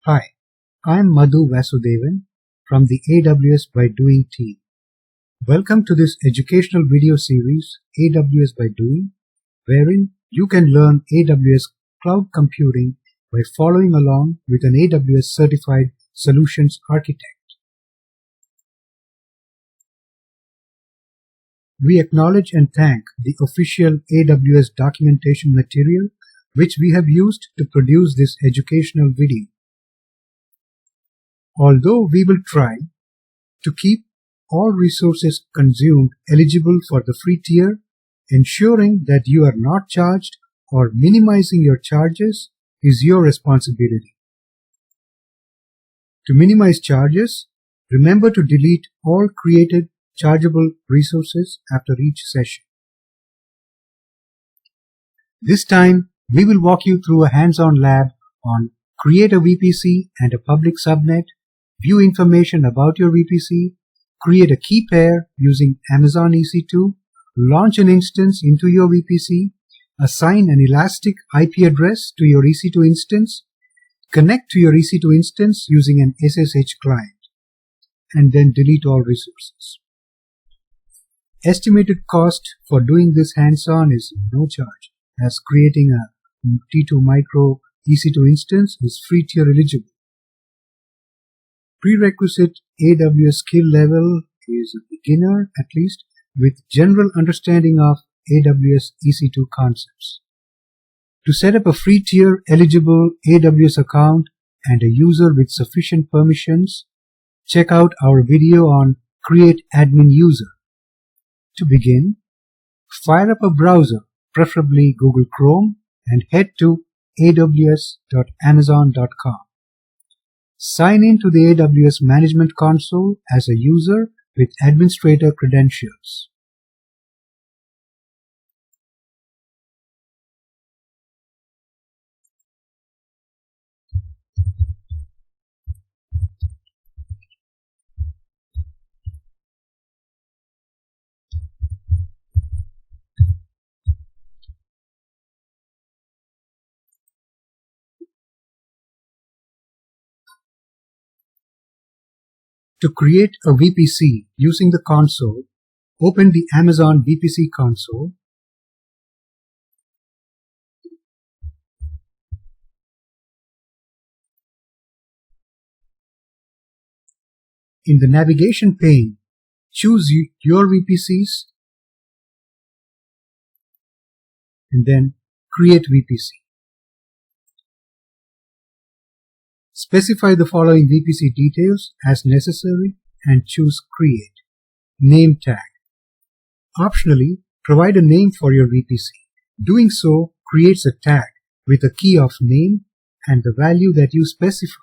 Hi, I'm Madhu Vasudevan from the AWS By Doing team. Welcome to this educational video series, AWS By Doing, wherein you can learn AWS cloud computing by following along with an AWS certified solutions architect. We acknowledge and thank the official AWS documentation material which we have used to produce this educational video. Although we will try to keep all resources consumed eligible for the free tier, ensuring that you are not charged or minimizing your charges is your responsibility. To minimize charges, remember to delete all created chargeable resources after each session. This time, we will walk you through a hands-on lab on create a VPC and a public subnet, view information about your VPC, create a key pair using Amazon EC2, launch an instance into your VPC, assign an elastic IP address to your EC2 instance, connect to your EC2 instance using an SSH client, and then delete all resources. Estimated cost for doing this hands-on is no charge, as creating a T2 micro EC2 instance is free tier eligible. Prerequisite AWS skill level is a beginner, at least, with general understanding of AWS EC2 concepts. To set up a free tier eligible AWS account and a user with sufficient permissions, check out our video on Create Admin User. To begin, fire up a browser, preferably Google Chrome, and head to aws.amazon.com. Sign in to the AWS Management Console as a user with administrator credentials. To create a VPC using the console, open the Amazon VPC console. In the navigation pane, choose your VPCs and then Create VPC. Specify the following VPC details as necessary and choose Create. Name tag. Optionally, provide a name for your VPC. Doing so creates a tag with a key of name and the value that you specify.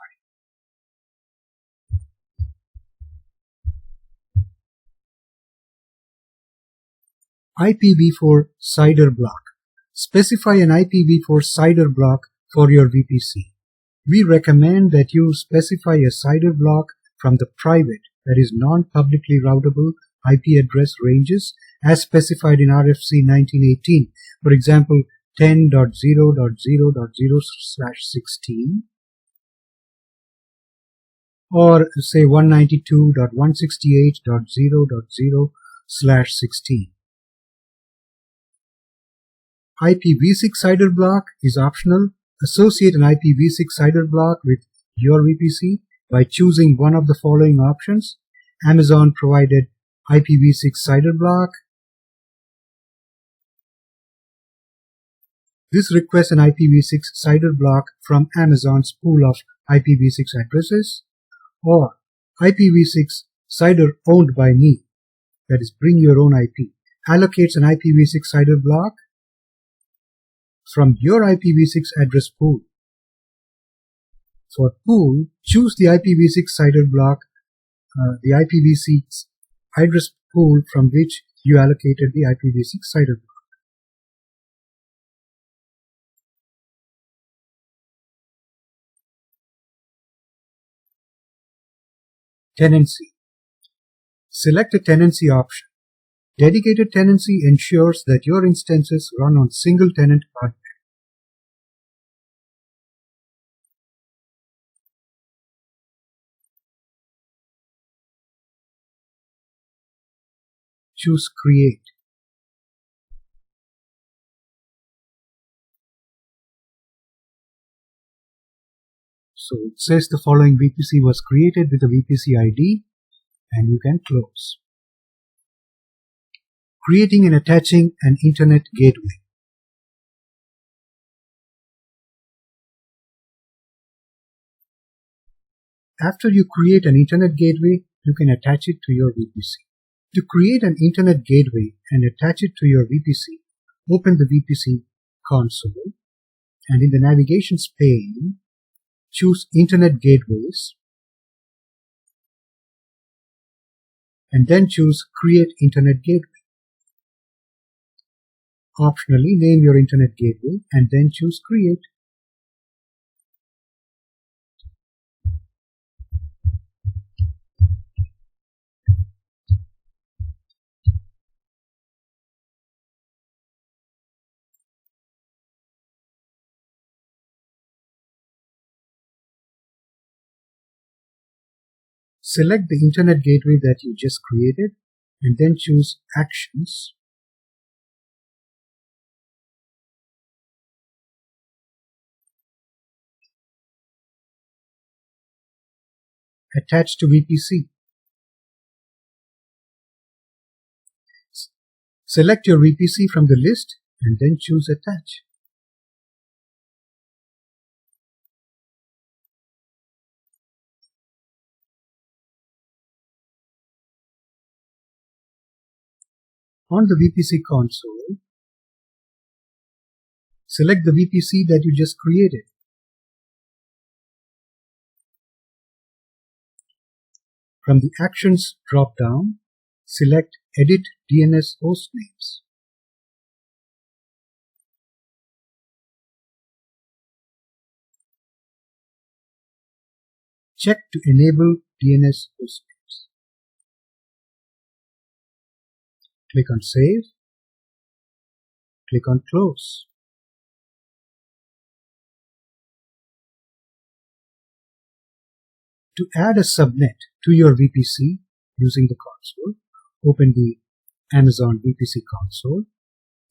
IPv4 CIDR block. Specify an IPv4 CIDR block for your VPC. We recommend that you specify a CIDR block from the private, that is non-publicly routable IP address ranges as specified in RFC 1918, for example 10.0.0.0/16 or say 192.168.0.0/16. IPv6 CIDR block is optional. Associate an IPv6 CIDR block with your VPC by choosing one of the following options: Amazon provided IPv6 CIDR block. This requests an IPv6 CIDR block from Amazon's pool of IPv6 addresses, or IPv6 CIDR owned by me, that is bring your own IP, allocates an IPv6 CIDR block from your IPv6 address pool. For pool, choose the IPv6 CIDR block, the IPv6 address pool from which you allocated the IPv6 CIDR block. Tenancy. Select a tenancy option. Dedicated tenancy ensures that your instances run on single tenant hardware. choose Create. So it says the following VPC was created with a VPC ID, and you can close. Creating and attaching an Internet gateway. After you create an Internet gateway, you can attach it to your VPC. To create an Internet gateway and attach it to your VPC, open the VPC console, and in the navigations pane, choose Internet Gateways, and then choose Create Internet Gateway. Optionally, name your Internet Gateway and then choose Create. Select the Internet Gateway that you just created and then choose Actions. Attach to VPC. Select your VPC from the list and then choose Attach. On the VPC console, select the VPC that you just created. From the Actions drop-down, select Edit DNS Host Names. Check to enable DNS host names. Click on Save. Click on Close. To add a subnet to your VPC using the console, open the Amazon VPC console.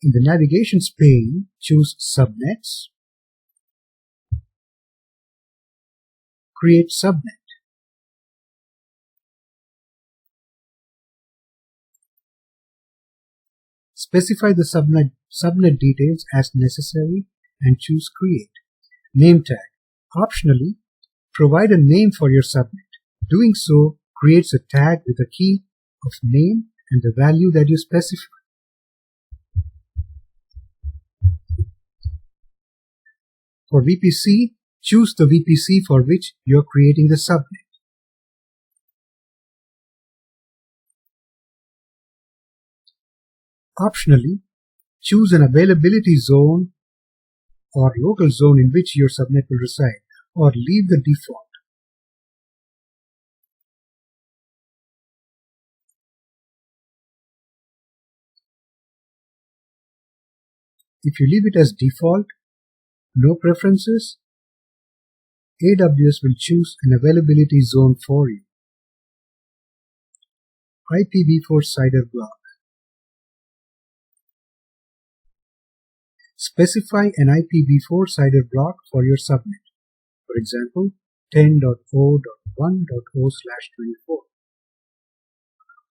In the navigations pane, choose Subnets. Create subnet. Specify the subnet details as necessary and choose Create. Name tag. Optionally, provide a name for your subnet. Doing so creates a tag with a key of name and the value that you specify. For VPC, choose the VPC for which you are creating the subnet. Optionally, choose an availability zone or local zone in which your subnet will reside, or leave the default. If you leave it as default, no preferences, AWS will choose an availability zone for you. IPv4 CIDR block. Specify an IPv4 CIDR block for your subnet. For example, 10.0.1.0/24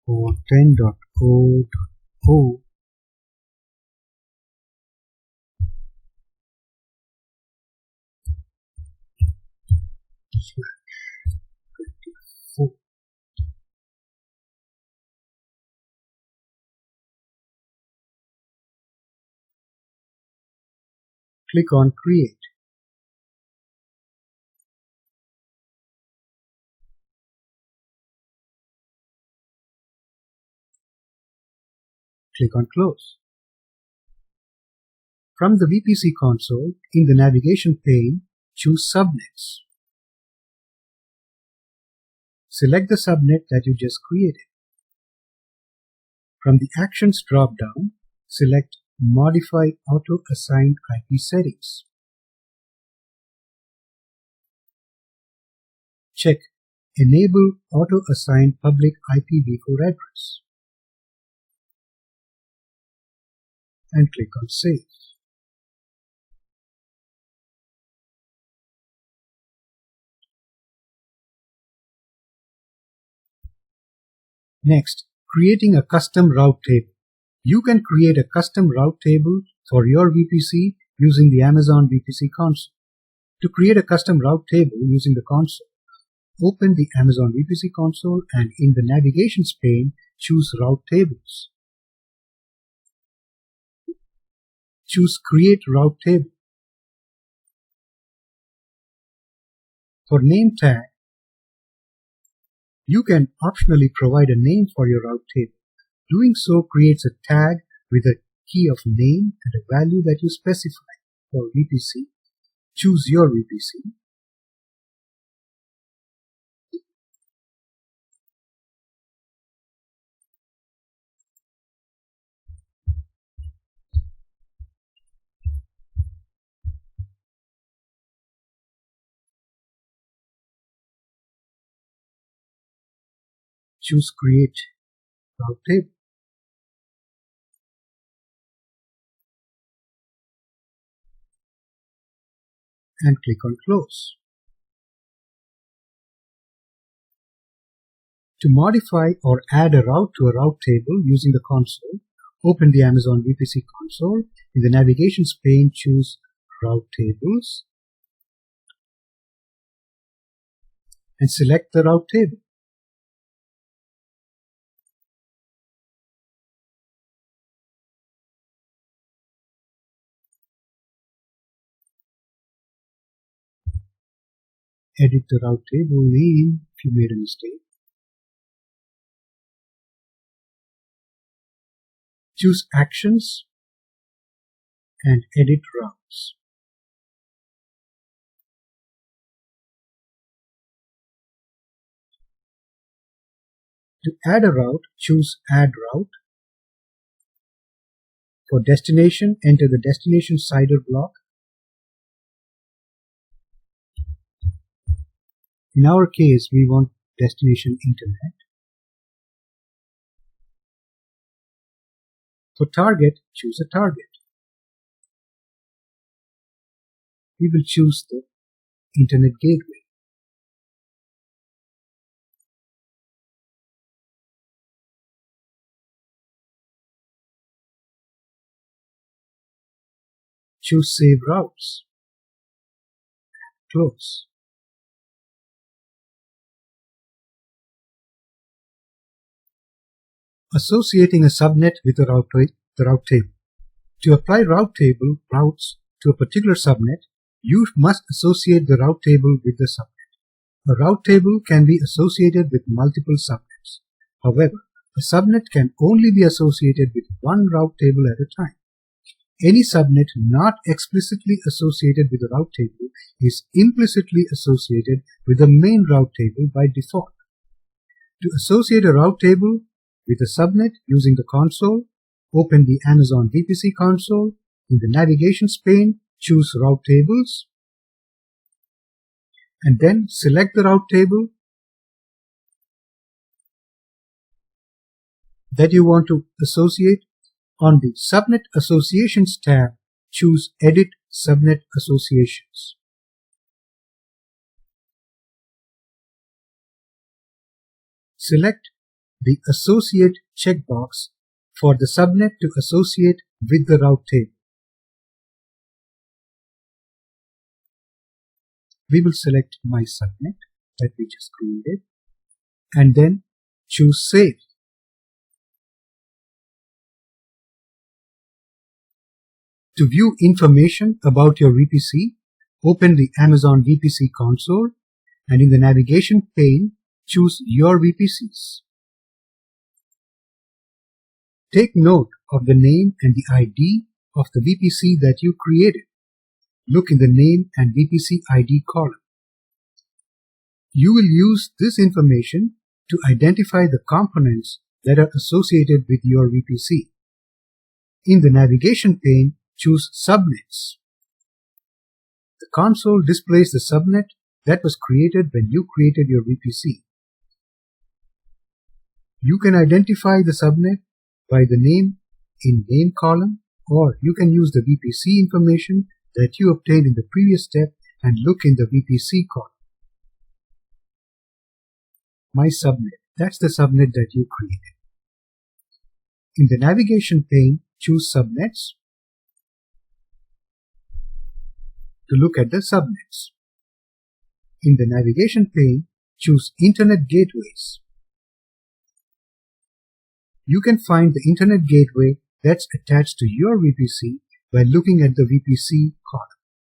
or 10.0.0/24. Click on Create. Click on Close. From the VPC console, in the navigation pane, choose Subnets. Select the subnet that you just created. From the Actions drop-down, select Modify Auto-Assigned IP Settings. Check Enable Auto-Assigned Public IPv4 Address. and click on Save. Next, creating a custom route table. You can create a custom route table for your VPC using the Amazon VPC console. To create a custom route table using the console, open the Amazon VPC console and in the Navigations pane, choose Route Tables. Choose Create Route Table. For name tag, you can optionally provide a name for your route table. Doing so creates a tag with a key of name and a value that you specify. For VPC, choose your VPC. Choose Create Route Table. And click on Close. To modify or add a route to a route table using the console, open the Amazon VPC console. In the Navigations pane, choose Route Tables and select the route table. Edit the route table name if you made a mistake. Choose Actions and Edit Routes. To add a route, choose Add Route. For destination, enter the destination CIDR block. In our case, we want destination internet. For target, choose a target. We will choose the Internet Gateway. Choose Save Routes. Close. Associating a subnet with the route table. To apply route table routes to a particular subnet, you must associate the route table with the subnet. A route table can be associated with multiple subnets. However, a subnet can only be associated with one route table at a time. Any subnet not explicitly associated with a route table is implicitly associated with the main route table by default. To associate a route table with a subnet using the console, open the Amazon VPC console. In the Navigations pane, choose Route Tables and then select the route table that you want to associate. On the Subnet Associations tab, choose Edit Subnet Associations. Select the Associate checkbox for the subnet to associate with the route table. We will select My Subnet that we just created and then choose Save. To view information about your VPC, open the Amazon VPC console and in the navigation pane, choose Your VPCs. Take note of the name and the ID of the VPC that you created. Look in the Name and VPC ID column. You will use this information to identify the components that are associated with your VPC. In the navigation pane, choose Subnets. The console displays the subnet that was created when you created your VPC. You can identify the subnet by the name in Name column Or you can use the VPC information that you obtained in the previous step and look in the VPC column. My subnet, that's the subnet that you created. In the navigation pane, choose subnets to look at the subnets. In the navigation pane, choose Internet Gateways. You can find the Internet Gateway that's attached to your VPC by looking at the VPC column,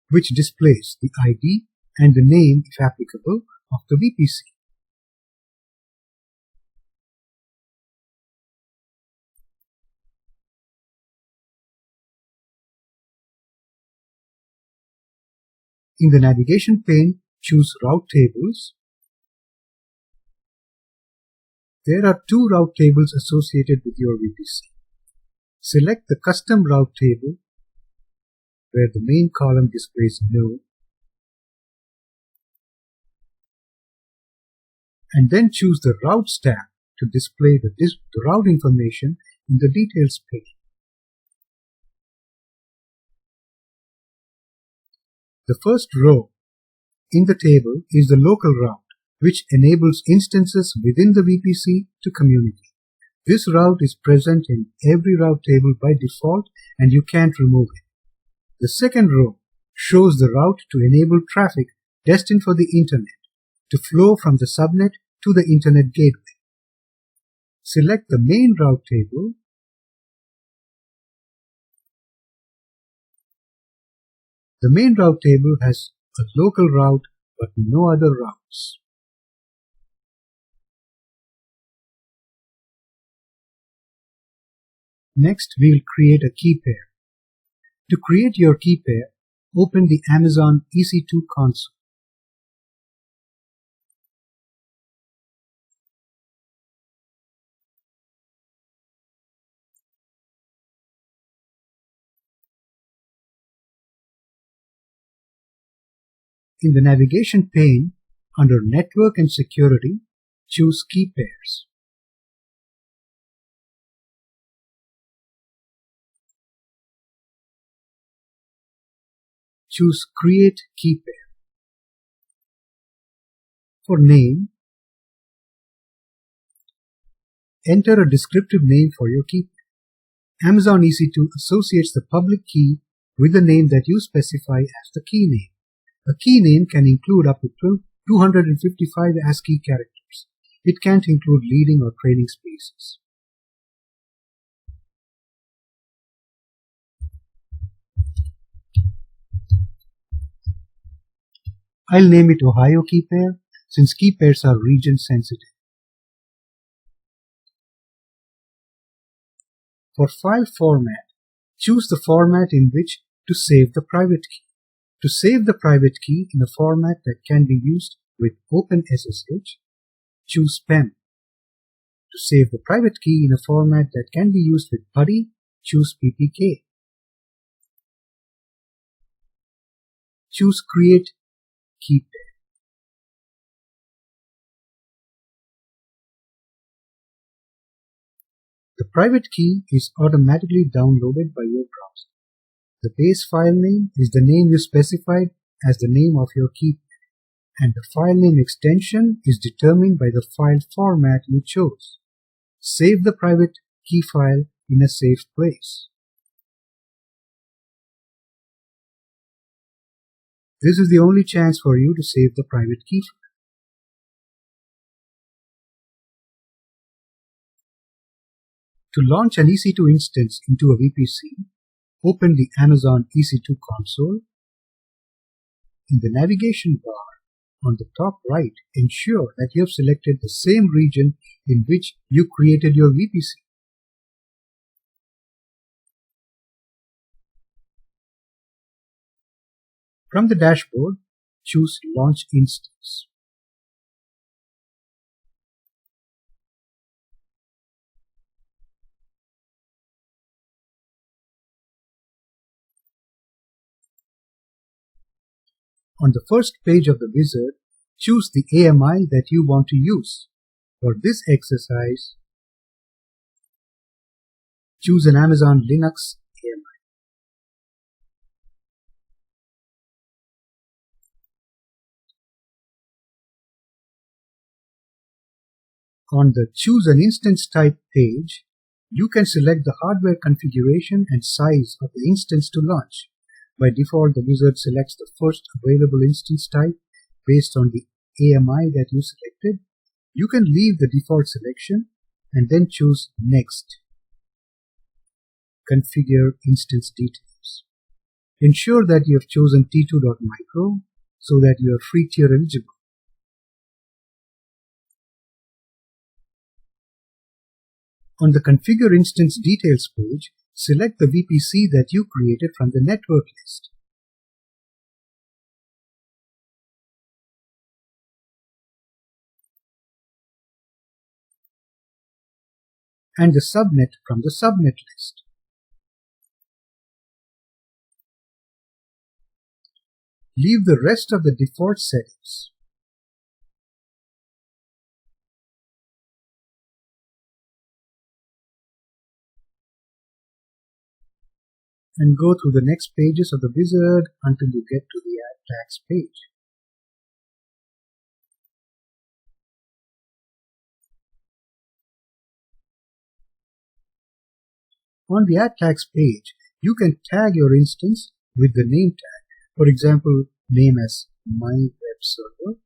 which displays the ID and the name, if applicable, of the VPC. In the navigation pane, choose Route Tables. There are two route tables associated with your VPC. Select the Custom Route Table, where the main column displays No, and then choose the Routes tab to display the route information in the Details pane. The first row in the table is the local route, which enables instances within the VPC to communicate. This route is present in every route table by default and you can't remove it. The second row shows the route to enable traffic destined for the Internet to flow from the subnet to the Internet gateway. Select the main route table The main route table has a local route but no other routes. Next, we will create a key pair. To create your key pair, open the Amazon EC2 console. In the navigation pane, under Network and Security, choose Key Pairs. Choose Create Key Pair. For name, enter a descriptive name for your key pair. Amazon EC2 associates the public key with the name that you specify as the key name. A key name can include up to 255 ASCII characters. It can't include leading or trailing spaces. I'll name it Ohio key pair since key pairs are region sensitive. For file format, choose the format in which to save the private key. To save the private key in a format that can be used with OpenSSH, choose PEM. To save the private key in a format that can be used with PuTTY, choose PPK. Choose Create Key Pair. The private key is automatically downloaded by your browser. The base file name is the name you specified as the name of your key pair, and the file name extension is determined by the file format you chose. Save the private key file in a safe place. This is the only chance for you to save the private key file. To launch an EC2 instance into a VPC, open the Amazon EC2 console. In the navigation bar on the top right, ensure that you have selected the same region in which you created your VPC. From the dashboard, choose Launch Instance. On the first page of the wizard, choose the AMI that you want to use. For this exercise, choose an Amazon Linux AMI. On the Choose an Instance Type page, you can select the hardware configuration and size of the instance to launch. By default, the wizard selects the first available instance type based on the AMI that you selected. You can leave the default selection and then choose Next. Configure instance details. Ensure that you have chosen T2.micro so that you are free tier eligible. On the Configure Instance Details page, select the VPC that you created from the network list. And the subnet from the subnet list. Leave the rest of the default settings. And go through the next pages of the wizard until you get to the Add Tags page. On the Add Tags page, you can tag your instance with the name tag. For example, name as My Web Server.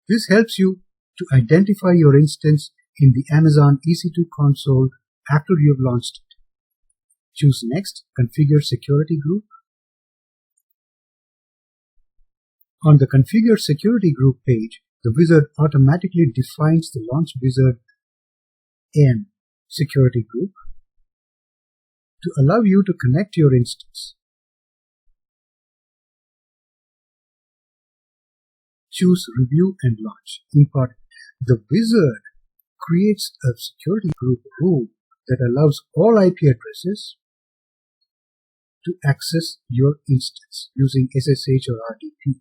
This helps you to identify your instance in the Amazon EC2 console after you have launched it. Choose Next, Configure Security Group. On the Configure Security Group page, the wizard automatically defines the launch wizard N security group to allow you to connect your instance. Choose Review and Launch. Important. The wizard creates a security group rule that allows all IP addresses to access your instance using SSH or RDP.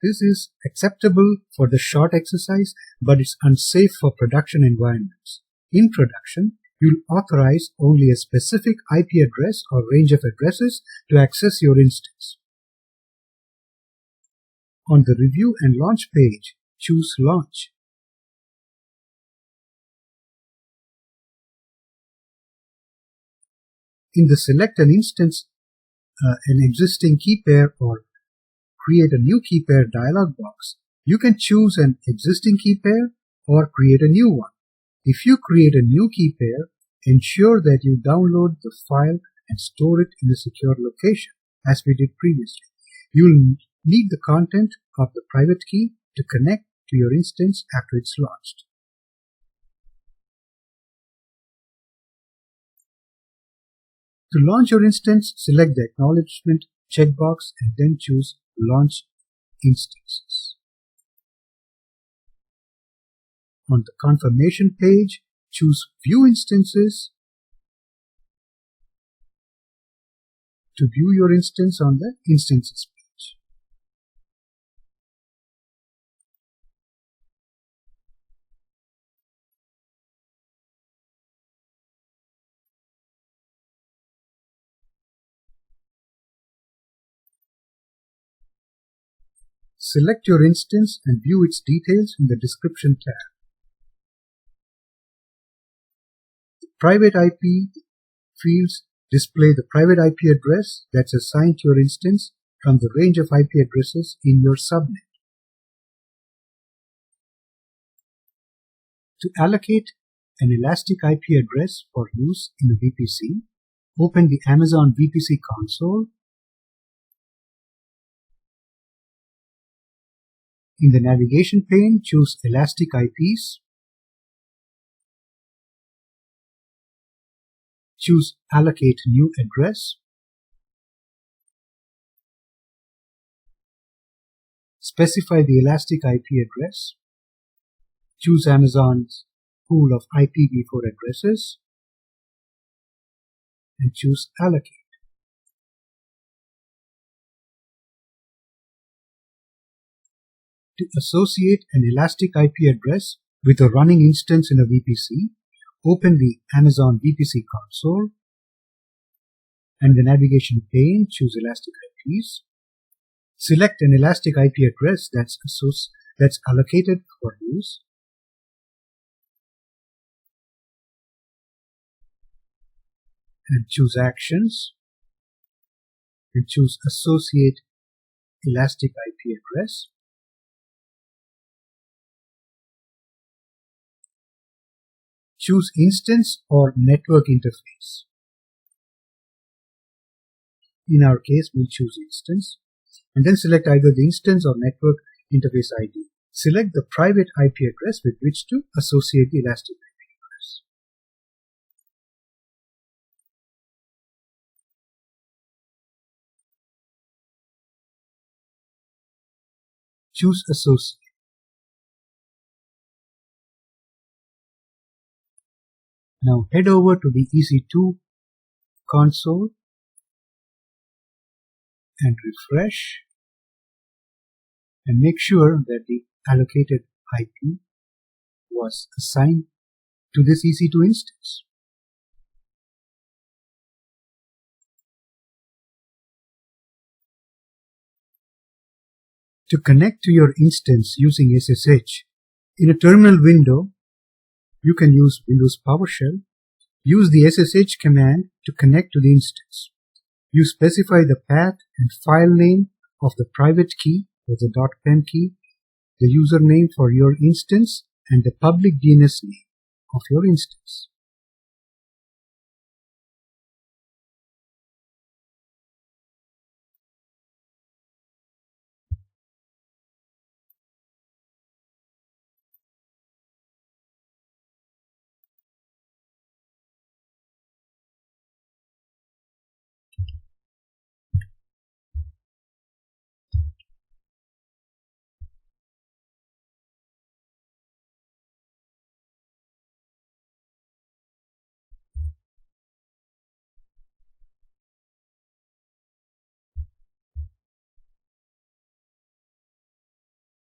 This is acceptable for the short exercise, but it's unsafe for production environments. In production, you'll authorize only a specific IP address or range of addresses to access your instance. On the Review and Launch page, choose Launch. In the Select an Instance, an existing key pair or create a new key pair dialog box, you can choose an existing key pair or create a new one. If you create a new key pair, ensure that you download the file and store it in a secure location, as we did previously. You'll need the content of the private key to connect to your instance after it's launched. To launch your instance, select the Acknowledgement checkbox and then choose Launch Instances. On the Confirmation page, choose View Instances to view your instance on the Instances page. Select your instance and view its details in the Description tab. The Private IP fields display the private IP address that's assigned to your instance from the range of IP addresses in your subnet. To allocate an elastic IP address for use in a VPC, open the Amazon VPC console. In the navigation pane, choose Elastic IPs. Choose Allocate New Address. Specify the elastic IP address. Choose Amazon's pool of IPv4 addresses and choose Allocate. To associate an elastic IP address with a running instance in a VPC, open the Amazon VPC console and the navigation pane, choose Elastic IPs. Select an elastic IP address that's allocated for use. And choose Actions and choose Associate Elastic IP Address. Choose Instance or Network Interface. In our case, we'll choose Instance, and then select either the Instance or Network Interface ID. Select the private IP address with which to associate the elastic IP address. Choose Associate. Now head over to the EC2 console and refresh, and make sure that the allocated IP was assigned to this EC2 instance. To connect to your instance using SSH, in a terminal window, you can use Windows PowerShell. Use the SSH command to connect to the instance. You specify the path and file name of the private key or the .pen key, the username for your instance, and the public DNS name of your instance.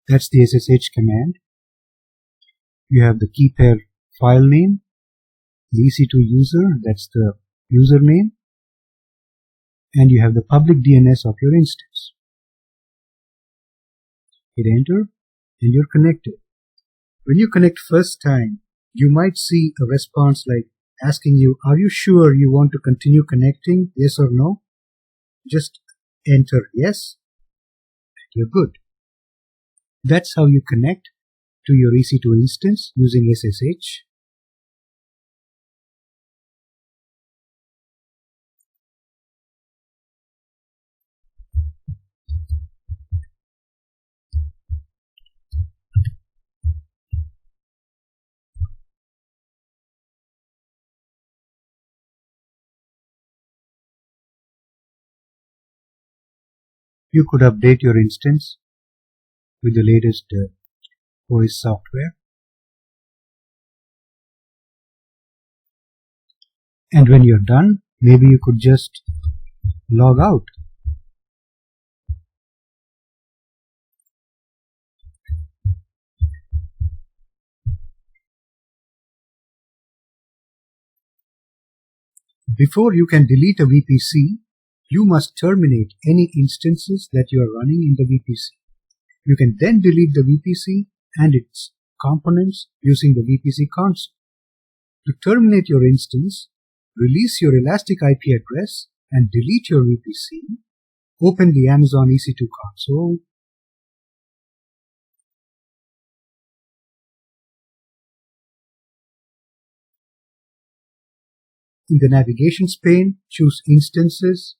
That's the SSH command. You have the key pair file name, the EC2 user, that's the username, and you have the public DNS of your instance. Hit enter and you're connected. When you connect first time, you might see a response like asking you, are you sure you want to continue connecting, yes or no? Just enter yes and you're good. That's how you connect to your EC2 instance using SSH. You could update your instance with the latest OS software. And when you're done, maybe you could just log out. Before you can delete a VPC, you must terminate any instances that you are running in the VPC. You can then delete the VPC and its components using the VPC console. To terminate your instance, release your elastic IP address and delete your VPC. Open the Amazon EC2 console. In the navigations pane, choose Instances.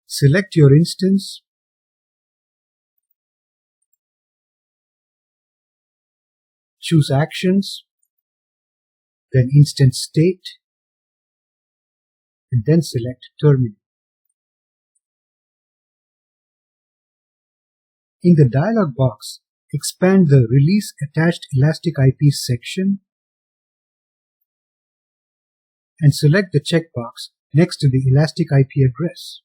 Select your instance. Choose Actions, then Instance State, and then select Terminate. In the dialog box, expand the Release Attached Elastic IPs section and select the checkbox next to the elastic IP address.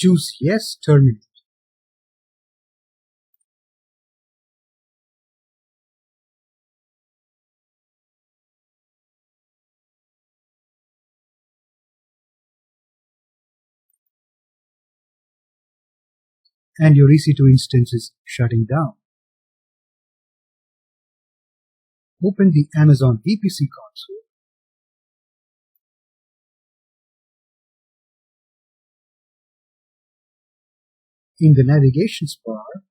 Choose Yes, Terminate. And your EC2 instance is shutting down. Open the Amazon VPC console. In the navigation bar,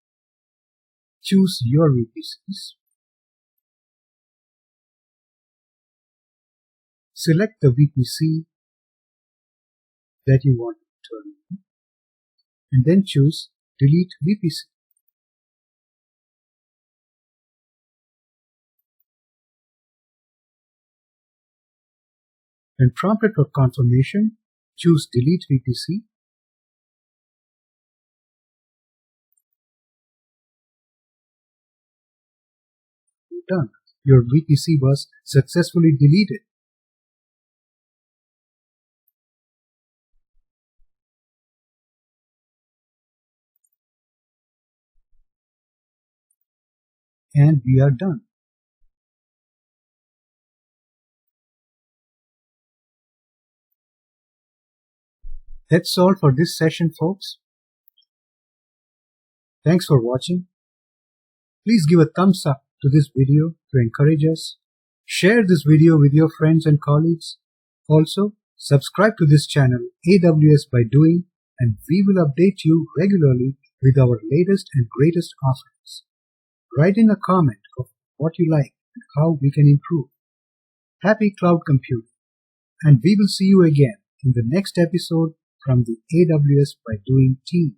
choose your VPCs. Select the VPC that you want to turn on, and then choose Delete VPC. When prompted for confirmation, choose Delete VPC. Done. Your VPC was successfully deleted. And we are done. That's all for this session, folks. Thanks for watching. Please give a thumbs up to this video to encourage us. Share this video with your friends and colleagues. Also, subscribe to this channel, AWS By Doing, and we will update you regularly with our latest and greatest offerings. Write in a comment of what you like and how we can improve. Happy cloud computing, and we will see you again in the next episode from the AWS By Doing team.